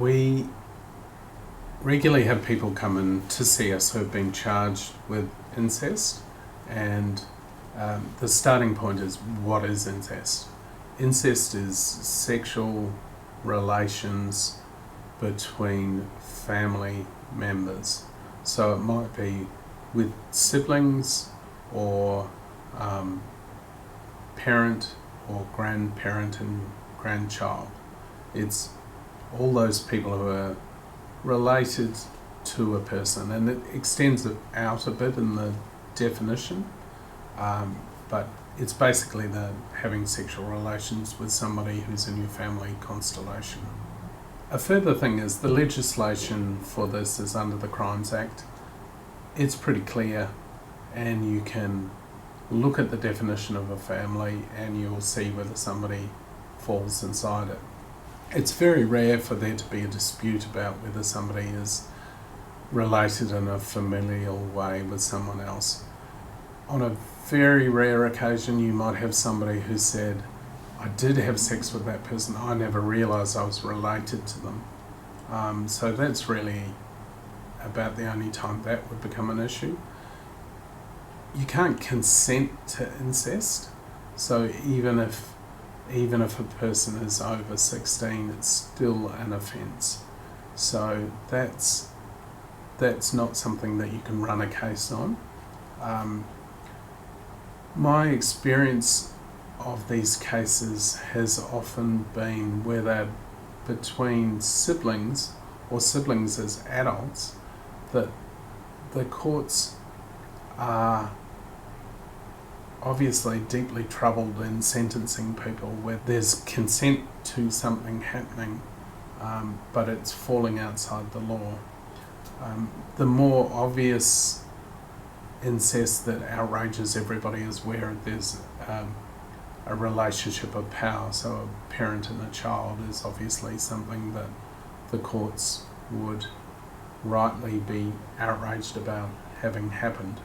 We regularly have people come in to see us who have been charged with incest, and the starting point is, what is incest? Incest is sexual relations between family members. So it might be with siblings or parent or grandparent and grandchild. It's all those people who are related to a person, and it extends it out a bit in the definition, but it's basically the having sexual relations with somebody who's in your family constellation. A further thing is the legislation for this is under the Crimes Act. It's pretty clear, and you can look at the definition of a family and you'll see whether somebody falls inside it. It's very rare for there to be a dispute about whether somebody is related in a familial way with someone else. On a very rare occasion, you might have somebody who said, I did have sex with that person, I never realised I was related to them. So that's really about the only time that would become an issue. You can't consent to incest, so even if a person is over 16, it's still an offence. So that's not something that you can run a case on. My experience of these cases has often been where they're between siblings, or siblings as adults, that the courts are obviously deeply troubled in sentencing people where there's consent to something happening, but it's falling outside the law. The more obvious incest that outrages everybody is where there's a relationship of power, so a parent and a child is obviously something that the courts would rightly be outraged about having happened.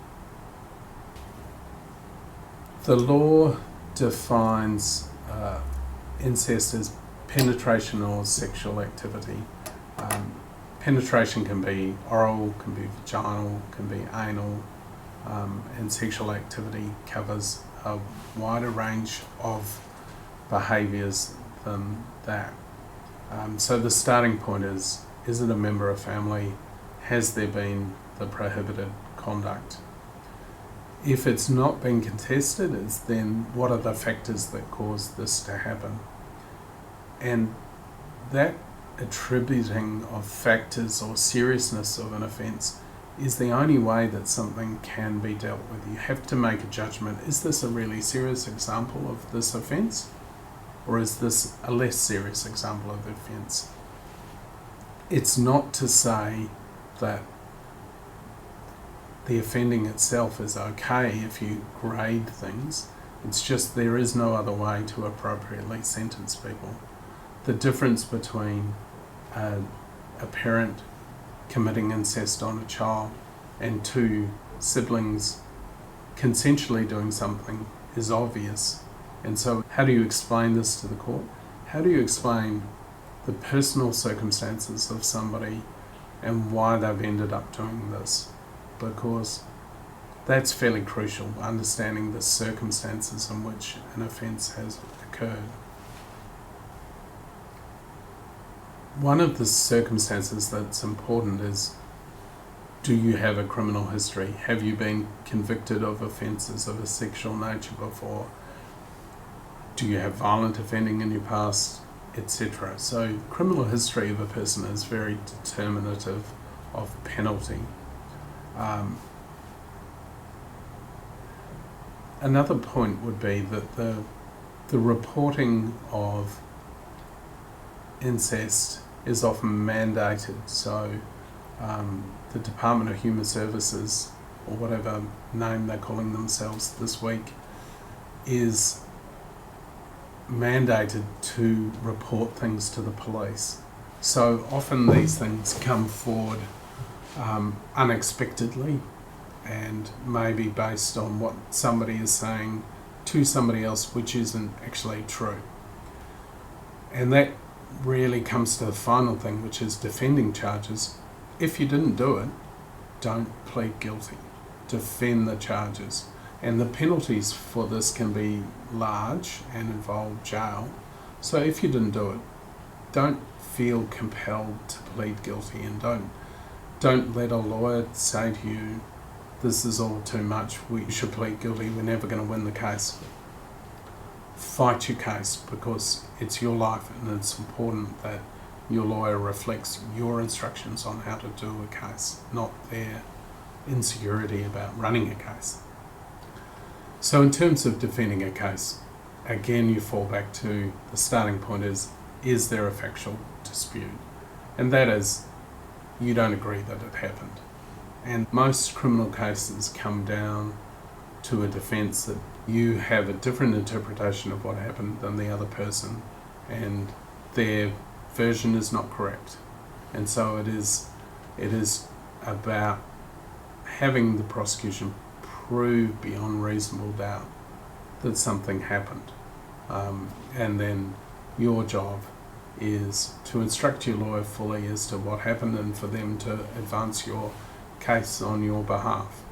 The law defines incest as penetration or sexual activity. Penetration can be oral, can be vaginal, can be anal, and sexual activity covers a wider range of behaviours than that. So the starting point is it a member of family? Has there been the prohibited conduct? If it's not been contested, it's then what are the factors that cause this to happen? And that attributing of factors or seriousness of an offence is the only way that something can be dealt with. You have to make a judgment. Is this a really serious example of this offence? Or is this a less serious example of the offence? It's not to say that the offending itself is okay if you grade things. It's just there is no other way to appropriately sentence people. The difference between a parent committing incest on a child and two siblings consensually doing something is obvious. And so how do you explain this to the court? How do you explain the personal circumstances of somebody and why they've ended up doing this? Because that's fairly crucial, understanding the circumstances in which an offence has occurred. One of the circumstances that's important is, do you have a criminal history? Have you been convicted of offences of a sexual nature before? Do you have violent offending in your past, etc.? So criminal history of a person is very determinative of penalty. Another point would be that the reporting of incest is often mandated. So the Department of Human Services, or whatever name they're calling themselves this week, is mandated to report things to the police. So often these things come forward unexpectedly, and maybe based on what somebody is saying to somebody else, which isn't actually true. And that really comes to the final thing, which is defending charges. If you didn't do it, don't plead guilty. Defend the charges. And the penalties for this can be large and involve jail. So if you didn't do it, don't feel compelled to plead guilty, and don't let a lawyer say to you, this is all too much, we should plead guilty, we're never going to win the case. Fight your case, because it's your life, and it's important that your lawyer reflects your instructions on how to do a case, not their insecurity about running a case. So in terms of defending a case, again you fall back to the starting point is there a factual dispute? And that is, you don't agree that it happened. And most criminal cases come down to a defence that you have a different interpretation of what happened than the other person, and their version is not correct. And so it is about having the prosecution prove beyond reasonable doubt that something happened. And then your job is to instruct your lawyer fully as to what happened, and for them to advance your case on your behalf.